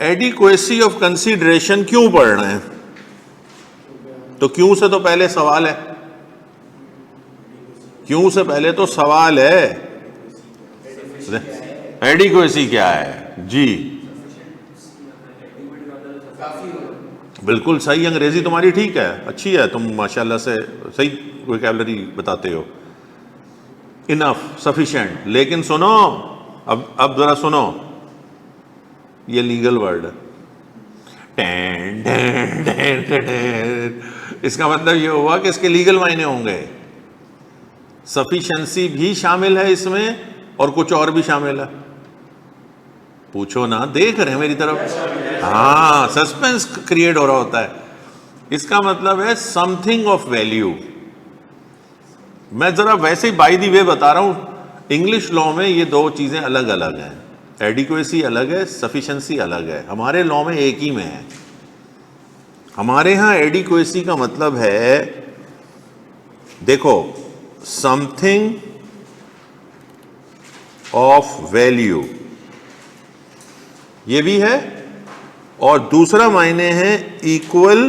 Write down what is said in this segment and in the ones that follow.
Adequacy of consideration क्यों पढ़ रहे हैं? तो क्यों से तो पहले सवाल है, क्यों से पहले तो सवाल है, एडिक्वेसी क्या है जी? बिल्कुल सही, अंग्रेजी तुम्हारी ठीक है, अच्छी है, तुम माशाल्लाह से सही वोकैबुलरी बताते हो। Enough, sufficient. लेकिन सुनो, अब जरा सुनो, ये लीगल वर्ड है। इसका मतलब ये हुआ कि इसके लीगल मायने होंगे। सफिशिएंसी भी शामिल है इसमें और कुछ और भी शामिल है। पूछो ना, देख रहे हैं मेरी तरफ? हाँ, सस्पेंस क्रिएट हो रहा होता है। इसका मतलब है समथिंग ऑफ वैल्यू। मैं जरा वैसे ही बाय द वे बता रहा हूं, इंग्लिश लॉ में ये दो चीजें अलग अलग हैं। एडिक्वेसी अलग है, सफिशिएंसी अलग है। हमारे लॉ में एक ही में है। हमारे यहां एडिक्वेसी का मतलब है, देखो, समथिंग ऑफ वैल्यू, ये भी है, और दूसरा मायने है equal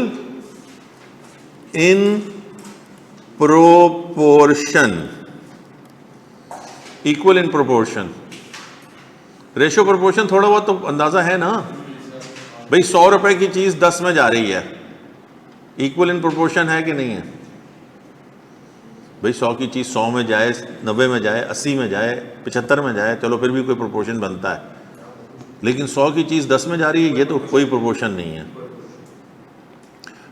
in proportion. Equal in proportion, ratio proportion थोड़ा बहुत तो अंदाजा है ना भाई। 100 रुपए की चीज 10 में जा रही है, इक्वल इन प्रोपोर्शन है कि नहीं है भाई? 100 की चीज 100 में जाए, 90 में जाए, 80 में जाए, 75 में जाए, चलो फिर भी कोई प्रोपोर्शन बनता है। लेकिन 100 की चीज 10 में जा रही है, ये तो कोई प्रोपोर्शन नहीं है।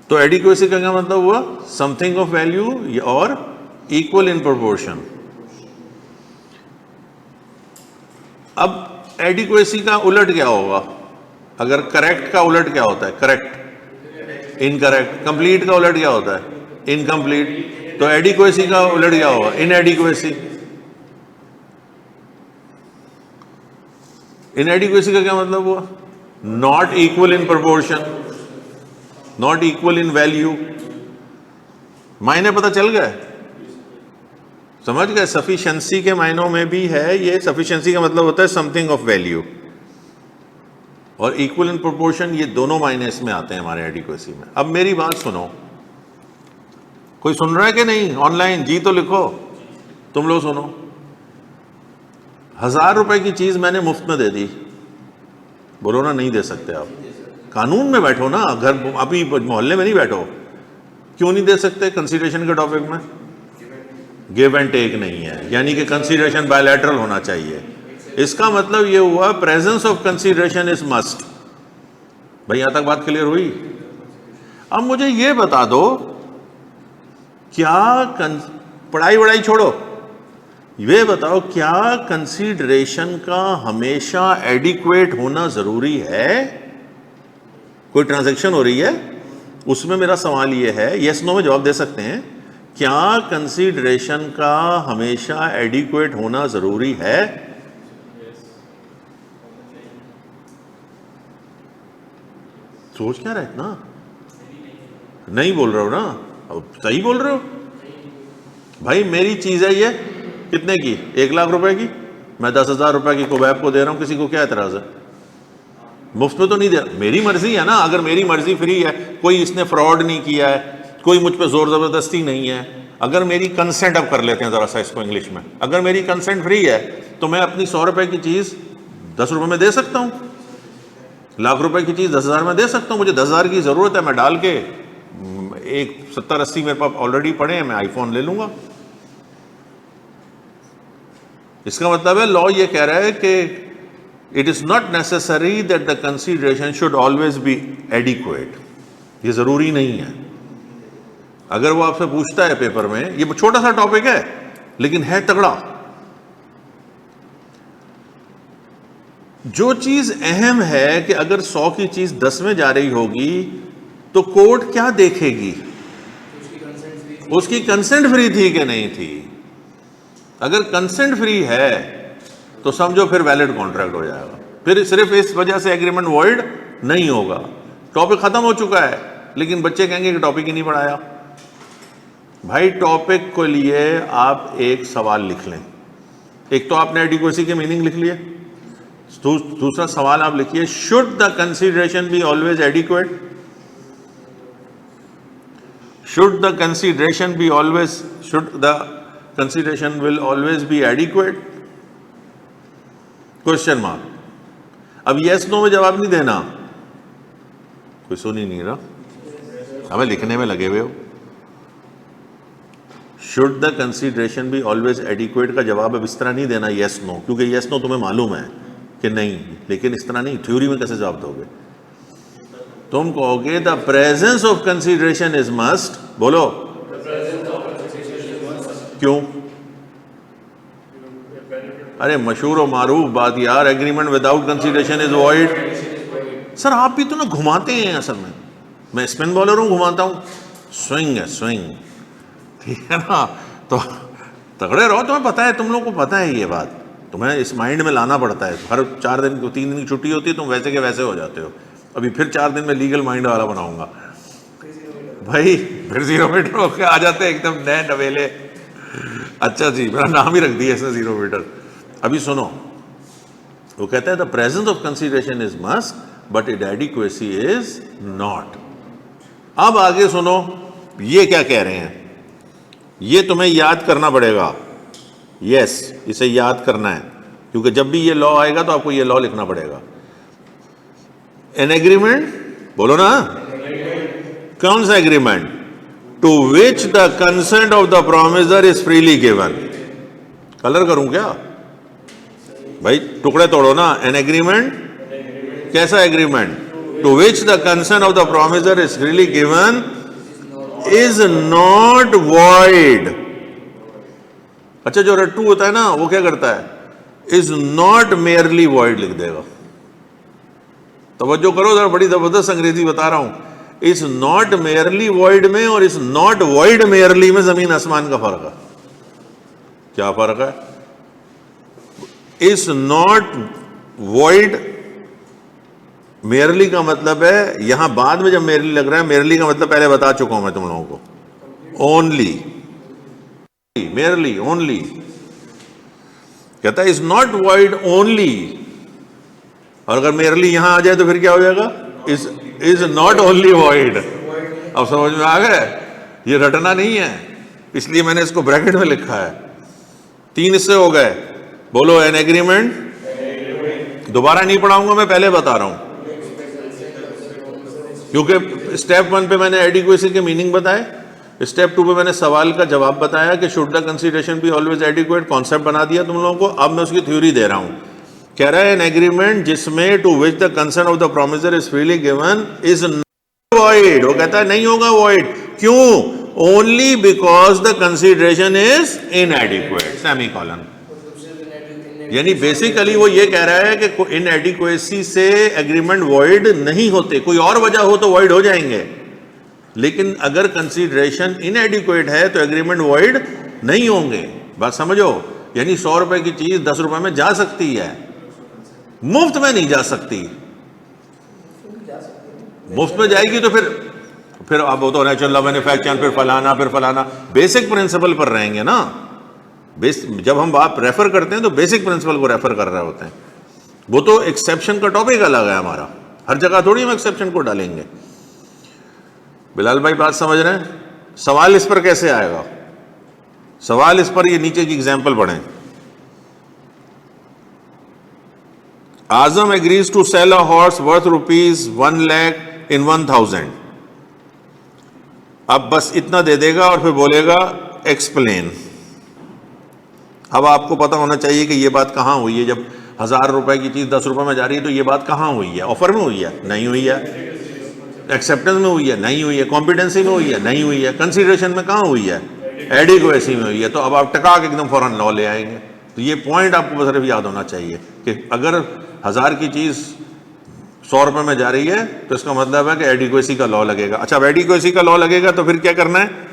तो एडिक्वेसी का क्या मतलब हुआ? समथिंग ऑफ वैल्यू और इक्वल इन प्रोपोर्शन। अब एडिक्वेसी का उलट क्या होगा? अगर करेक्ट का उलट क्या होता है? Correct, incorrect. कंप्लीट का उलट क्या होता है? इनकम्प्लीट। तो एडिक्वेसी का उलट क्या होगा? इनएडिक्वेसी। इनएडिक्वेसी का क्या मतलब हुआ? Not equal in proportion, not equal in value. मायने पता चल गए? समझ गए? सफिशिएंसी के मायनों में भी है ये। सफिशिएंसी का मतलब होता है समथिंग ऑफ वैल्यू, और इक्वल इन प्रोपोर्शन, ये दोनों मायने इसमें आते हैं हमारे एडिक्वेसी में। अब मेरी बात सुनो, कोई सुन रहा है कि नहीं? ऑनलाइन जी तो लिखो, तुम लोग सुनो। 1000 रुपए की चीज मैंने मुफ्त में दे दी, बोलो ना नहीं दे सकते आप। कानून में बैठो ना, घर अभी मोहल्ले में नहीं बैठो। क्यों नहीं दे सकते? कंसीडरेशन के टॉपिक में गिव एंड टेक नहीं है, यानी कि कंसीडरेशन बायलैटरल होना चाहिए। इसका मतलब ये हुआ presence of consideration is must. भाई यहां तक बात क्लियर हुई? अब मुझे ये बता दो, क्या पढ़ाई वढ़ाई छोड़ो, ये बताओ, क्या कंसीडरेशन का हमेशा एडिक्वेट होना जरूरी है? कोई ट्रांजैक्शन हो रही है, उसमें मेरा सवाल ये है, यस नो में जवाब दे सकते हैं, क्या कंसीडरेशन का हमेशा एडिक्वेट होना जरूरी है? सोच क्या रहे ना? नहीं बोल रहे हो ना? अब सही बोल रहे हो भाई। मेरी चीज है ये, कितने की? 1 लाख रुपए की। मैं 10,000 रुपए की कोबैब को दे रहा हूं, किसी को क्या एतराज है? मुफ्त में तो नहीं दे, मेरी मर्जी है ना। अगर मेरी मर्जी फ्री है, कोई इसने फ्रॉड नहीं किया है, कोई मुझ पर जोर जबरदस्ती नहीं है, अगर मेरी कंसेंट, अब कर लेते हैं जरा सा इसको इंग्लिश में, अगर मेरी कंसेंट फ्री है तो मैं अपनी 100 रुपए की चीज 10 रुपए में दे सकता हूं। लाख रुपए की चीज 10,000 में दे सकता हूं। मुझे 10,000 की जरूरत है, मैं डाल के एक 70-80 मेरे पास ऑलरेडी पड़े हैं, मैं आईफोन ले लूंगा। इसका मतलब है लॉ ये कह रहा है कि it is not necessary that the consideration should always be adequate. ये जरूरी नहीं है। अगर वो आपसे पूछता है पेपर में, ये छोटा सा टॉपिक है लेकिन है तगड़ा, जो चीज अहम है कि अगर 100 की चीज 10 में जा रही होगी तो कोर्ट क्या देखेगी? उसकी कंसेंट फ्री थी कि नहीं थी। अगर कंसेंट फ्री है तो समझो फिर वैलिड कॉन्ट्रैक्ट हो जाएगा, फिर सिर्फ इस वजह से एग्रीमेंट वॉइड नहीं होगा। टॉपिक खत्म हो चुका है, लेकिन बच्चे कहेंगे कि टॉपिक ही नहीं पढ़ाया। भाई टॉपिक के लिए आप एक सवाल लिख लें। एक तो आपने एडिक्वेसी के मीनिंग लिख लिए, दूसरा सवाल आप लिखिए, should the consideration be always adequate? Should the consideration be always, should the consideration will always be adequate? Question mark. अब यस नो में जवाब नहीं देना, कोई सुन ही नहीं रहा, हमें लिखने में लगे हुए हो। Should the consideration be always adequate का जवाब अब इस तरह नहीं देना यस नो, क्योंकि यस नो तुम्हें मालूम है कि नहीं, लेकिन इस तरह नहीं, थ्योरी में कैसे जवाब दोगे? तुम कहोगे the presence of consideration is must, बोलो क्यों? अरे मशहूर और मारूफ बात यार, agreement without consideration is void. Sir आप भी तो ना घुमाते हैं, असल में मैं स्पिन बॉलर हूं, घुमाता हूं, स्विंग है स्विंग, ठीक है ना? तो तगड़े रहो, तुम्हें पता है, तुम लोग को पता है ये बात, तुम्हें इस माइंड में लाना पड़ता है। हर 4 दिन 3 दिन की छुट्टी होती है, तुम वैसे के वैसे हो जाते हो। अभी फिर 4 दिन में लीगल माइंड वाला बनाऊंगा भाई, फिर 0 मीटर होके आ जाते हैं एकदम नए नवेले। अच्छा जी, मेरा नाम ही रख दिया इसने 0 मीटर। अभी सुनो, वो कहता है the presence of consideration is must but it adequacy is not. अब आगे सुनो, ये क्या कह रहे हैं, ये तुम्हें याद करना पड़ेगा। यस, इसे याद करना है, क्योंकि जब भी ये लॉ आएगा तो आपको ये लॉ लिखना पड़ेगा। एन एग्रीमेंट, बोलो ना, कौन सा agreement? To which the consent of the promisor is freely given. Colour करूं क्या भाई, टुकड़े तोड़ो ना। एन एग्रीमेंट, कैसा agreement? To which the consent of the promisor is freely given is not void. अच्छा, जो रट्टू होता है ना, वो क्या करता है, इज नॉट मेयरली वॉइड लिख देगा। तवज्जो करो जरा, बड़ी जबरदस्त अंग्रेजी बता रहा हूं। इज नॉट मेयरली वॉइड में और इज नॉट वॉइड मेयरली में जमीन आसमान का फर्क है। क्या फर्क है? इज नॉट वॉइड मेयरली का मतलब है, यहां बाद में जब मेयरली लग रहा है, मेयरली का मतलब पहले बता चुका हूं मैं तुम लोगों को, ओनली, मेयरली ओनली। कहता है इज नॉट वॉइड ओनली, और अगर मेयरली यहां आ जाए तो फिर क्या हो जाएगा? Is not only void. अब समझ में आ गया? ये रटना नहीं है, इसलिए मैंने इसको ब्रैकेट में लिखा है। 3 हिस्से हो गए, बोलो। एन एग्रीमेंट, दोबारा नहीं पढ़ाऊंगा मैं, पहले बता रहा हूं, क्योंकि स्टेप 1 पे मैंने एडिक्वेसी के मीनिंग बताए, स्टेप 2 पे मैंने सवाल का जवाब बताया कि should the consideration be always adequate, concept बना दिया तुम लोगों को। अब मैं उसकी थ्योरी दे रहा हूं। कह रहा है एन एग्रीमेंट जिसमें to which the consent of the promisor is freely given is not void. वो कहता है नहीं होगा वॉइड, क्यों? Only because the consideration is inadequate, semicolon. यानी बेसिकली वो ये कह रहा है कि इनएडिक्वेसी से एग्रीमेंट वॉइड नहीं होते, कोई और वजह हो तो वॉइड हो जाएंगे, लेकिन अगर कंसीडरेशन इनएडिक्वेट है तो एग्रीमेंट वॉइड नहीं होंगे। बात समझो? यानी 100 रुपए की चीज 10 रुपए में जा सकती है, मुफ्त में नहीं जा सकती। मुफ्त में जाएगी तो फिर अब वो तो नेचुरल लॉ मैन्युफैक्चर, फिर फलाना, बेसिक प्रिंसिपल पर रहेंगे ना। जब हम बात रेफर करते हैं तो बेसिक प्रिंसिपल को रेफर कर रहे होते हैं। वो तो एक्सेप्शन का टॉपिक अलग है हमारा, हर जगह थोड़ी हम एक्सेप्शन को डालेंगे। बिलाल भाई बात समझ रहे हैं? सवाल इस पर कैसे आएगा? सवाल इस पर, ये नीचे की एग्जाम्पल पढ़ें। Azam agrees to sell a horse worth ₹1 lakh in 1000। अब बस इतना दे देगा और फिर बोलेगा एक्सप्लेन। अब आपको पता होना चाहिए कि ये बात कहां हुई है। जब 1000 रुपए की चीज 10 रुपए में जा रही है तो ये बात कहां हुई है? ऑफर में हुई है? नहीं हुई है। एक्सेप्टेंस में हुई है? नहीं हुई है। कॉम्पिटेंसी में हुई है? नहीं हुई है। कंसीडरेशन में कहां हुई है? एडिक्वेसी में हुई है। तो अब आप टकाक एकदम फौरन लॉ ले आएंगे। तो ये पॉइंट आपको सिर्फ याद होना चाहिए कि अगर 1000 की चीज 100 रुपए में जा रही है तो इसका मतलब है कि एडिक्वेसी का लॉ लगेगा। अच्छा, अब एडिक्वेसी का लॉ लगेगा तो फिर क्या करना है?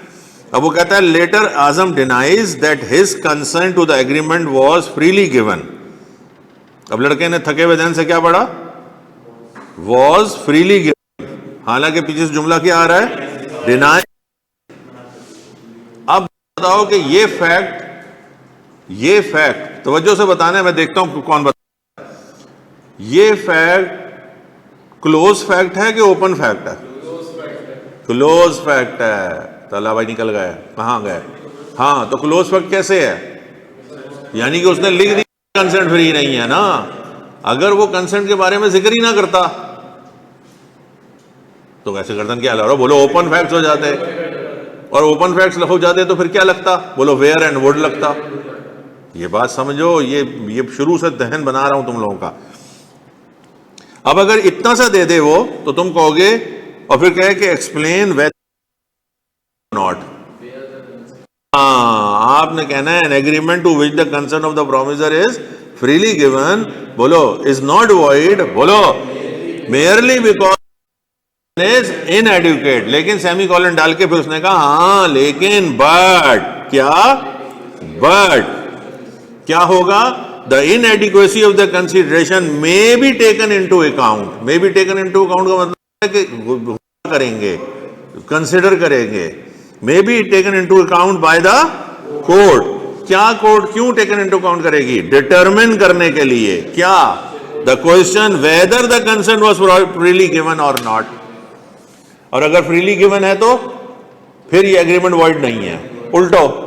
अब वो कहता है later Azam denies that his consent to the agreement was freely given. अब लड़के ने थके हुए ध्यान से क्या पढ़ा? वाज फ्रीली गिवन, हालांकि पीछे से जुमला क्या आ रहा है? डिनाई। अब बताओ कि ये फैक्ट तवज्जो से बताना है, मैं देखता हूं कौन बता। ये फैक्ट क्लोज फैक्ट है कि ओपन फैक्ट है? क्लोज फैक्ट है। ताला भाई निकल गए, कहाँ गए? हाँ, तो क्लोज फैक्ट कैसे है? यानी कि उसने लिख दिया कंसेंट फ्री नहीं है ना। अगर वो कंसेंट के बारे में जिक्र ही ना करता तो कैसे गर्दन क्या हिला रहा हो? बोलो ओपन फैक्ट्स हो जाते, और ओपन फैक्ट्स हो जाते तो फिर क्या लगता? बोलो वेयर एंड वुड लगता। ये बात समझो, ये शुरू से दहन बना रहा हूं तुम लोगों का। अब अगर इतना सा दे दे वो, तो तुम कहोगे, और फिर कहे कि एक्सप्लेन वेदर नॉट। हाँ, आपने कहना है an agreement to which the concern of the promisor is freely given, बोलो इज नॉट वॉइड, बोलो मेयरली बिकॉज इज इनएडुकेट। लेकिन सेमी कॉलन डाल के फिर उसने कहा हाँ लेकिन बट क्या होगा? The inadequacy of the consideration may be taken into account. May be taken into account का मतलब है कि करेंगे, कंसिडर करेंगे। May be taken into account by the court. क्या कोर्ट क्यों टेकन इनटू अकाउंट करेगी? डिटरमिन करने के लिए। क्या? The question whether the consent was freely given और नॉट। और अगर फ्रीली गिवन है तो फिर ये एग्रीमेंट वॉइड नहीं है। उल्टो,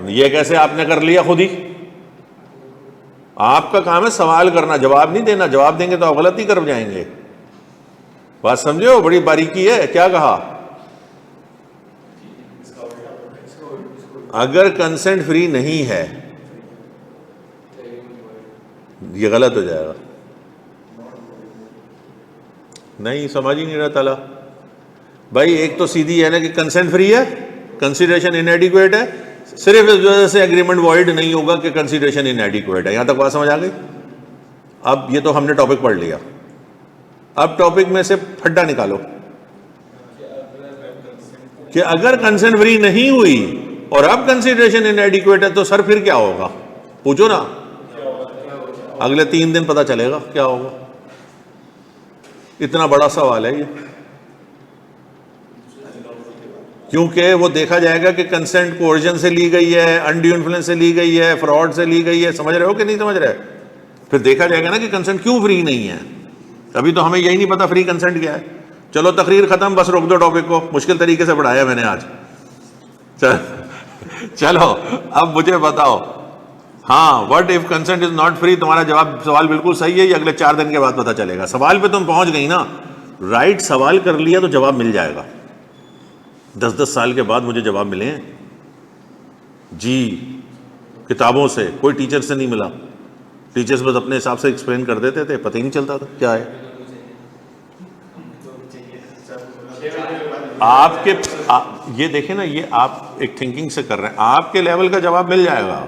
ये कैसे आपने कर लिया खुद ही? आपका काम है सवाल करना, जवाब नहीं देना। जवाब देंगे तो आप गलती कर जाएंगे। बात समझो, बड़ी बारीकी है। क्या कहा? अगर कंसेंट फ्री नहीं है, ये गलत हो जाएगा। नहीं समझ ही नहीं रहा ताला भाई। एक तो सीधी है ना कि कंसेंट फ्री है, कंसीडरेशन इनएडिक्वेट है, सिर्फ इस वजह से एग्रीमेंट वॉइड नहीं होगा कि कंसीडरेशन इनएडिक्वेट है। यहां तक बात समझ आ गई? अब ये तो हमने टॉपिक पढ़ लिया। अब टॉपिक में से फड्डा निकालो कि अगर कंसेंट फ्री नहीं हुई और अब कंसीडरेशन इनएडिक्वेट है तो सर फिर क्या होगा? पूछो ना, अगले 3 दिन पता चलेगा क्या होगा। इतना बड़ा सवाल है ये, क्योंकि वो देखा जाएगा कि कंसेंट कोर्जन से ली गई है, अनड्यू इन्फ्लुएंस से ली गई है, फ्रॉड से ली गई है। समझ रहे हो कि नहीं समझ रहे? फिर देखा जाएगा ना कि कंसेंट क्यों फ्री नहीं है। अभी तो हमें यही नहीं पता फ्री कंसेंट क्या है। चलो तकरीर खत्म, बस रोक दो टॉपिक को। मुश्किल तरीके से पढ़ाया मैंने आज। चलो अब मुझे बताओ, हाँ what if consent is not free? तुम्हारा जवाब, सवाल बिल्कुल सही है। ये अगले 4 दिन के बाद पता चलेगा। सवाल पे तुम पहुंच गई ना, राइट सवाल कर लिया तो जवाब मिल जाएगा। 10-10 साल के बाद मुझे जवाब मिले जी, किताबों से, कोई टीचर से नहीं मिला। टीचर्स बस अपने हिसाब से एक्सप्लेन कर देते थे, पता ही नहीं चलता था क्या है। ये देखें ना, ये आप एक थिंकिंग से कर रहे हैं, आपके लेवल का जवाब मिल जाएगा।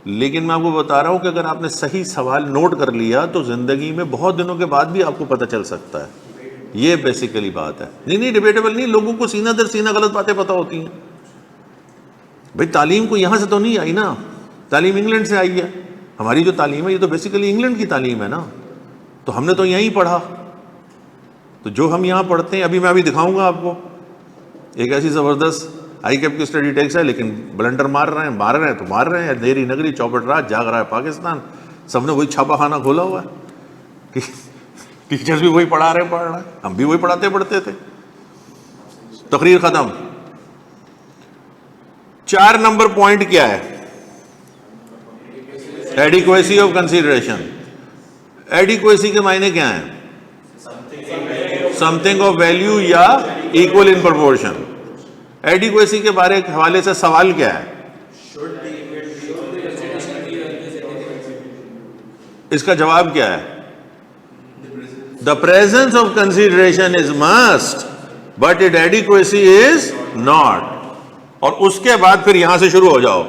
लेकिन मैं आपको बता रहा हूं कि अगर आपने सही सवाल नोट कर लिया तो जिंदगी में बहुत दिनों के बाद भी आपको पता चल सकता है। ये बेसिकली बात है। नहीं डिबेटेबल नहीं। लोगों को सीना दर सीना गलत बातें पता होती हैं। भाई तालीम को यहां से तो नहीं आई ना, तालीम इंग्लैंड से आई है। हमारी जो तालीम है ये तो बेसिकली इंग्लैंड की तालीम है ना, तो हमने तो यहीं पढ़ा। तो जो हम यहाँ पढ़ते हैं, मैं अभी दिखाऊंगा आपको एक ऐसी जबरदस्त ICAP की स्टडी टेक्स्ट है, लेकिन ब्लंडर मार रहे हैं तो मार रहे हैं। देरी नगरी चौपट रात जाग रहा है पाकिस्तान। सबने वही छापा खाना खोला हुआ है। टीचर्स भी वही पढ़ रहे हैं, हम भी वही पढ़ते थे। तकरीर खत्म। 4 नंबर पॉइंट क्या है? Adequacy of consideration. एडिक्वेसी के मायने क्या है? समथिंग ऑफ वैल्यू या इक्वल इन प्रोपोर्शन। एडिक्वेसी के बारे हवाले से सवाल क्या है? इसका जवाब क्या है? The presence of consideration is must but it adequacy is not. और उसके बाद फिर यहां से शुरू हो जाओ।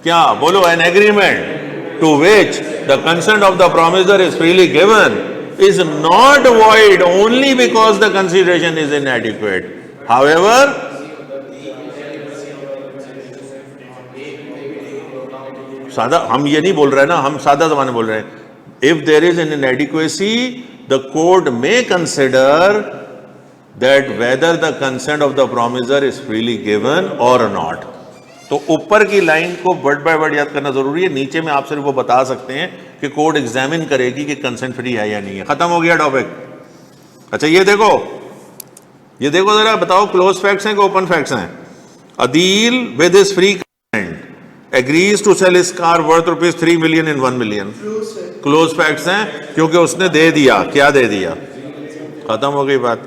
क्या बोलो? An agreement to which the consent of the promisor is freely given is not void only because the consideration is inadequate. However, सादा हम ये नहीं बोल रहे ना, हम सादा जमाने बोल रहे हैं। If there is an inadequacy, the court may consider that whether the consent of the promisor is freely given or not. तो ऊपर की लाइन को वर्ड बाय वर्ड याद करना जरूरी है, नीचे में आप सिर्फ वो बता सकते हैं कि कोर्ट एग्जामिन करेगी कि कंसेंट फ्री है या नहीं है। खत्म हो गया टॉपिक। अच्छा ये देखो जरा, बताओ क्लोज फैक्ट्स हैं कि ओपन फैक्ट्स हैं? Adeel with his free consent agrees to sell his car worth ₹3 million in 1 million। Close facts हैं क्योंकि उसने दे दिया। क्या दे दिया? खत्म हो गई बात।